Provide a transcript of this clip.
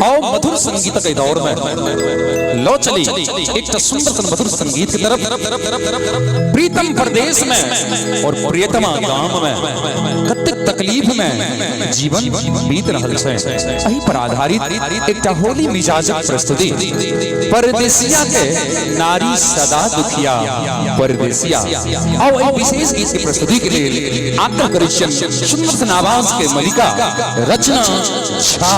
आओ मधुर संगीत के दौर में लो चली एक सुंदर सन मधुर संगीत की तरफ। प्रीतम प्रदेश में और प्रियतमा गांव में कतक तकलीफ में जीवन बीत रहल छै, एही पर आधारित एक होली मिजाजक प्रस्तुति। परदेसिया के नारी सदा दुखिया परदेसिया। आओ एक विशेष गीत की प्रस्तुति के लिए आकर करिश्चन सुंदर सन आवाज के मलिका रचना झा।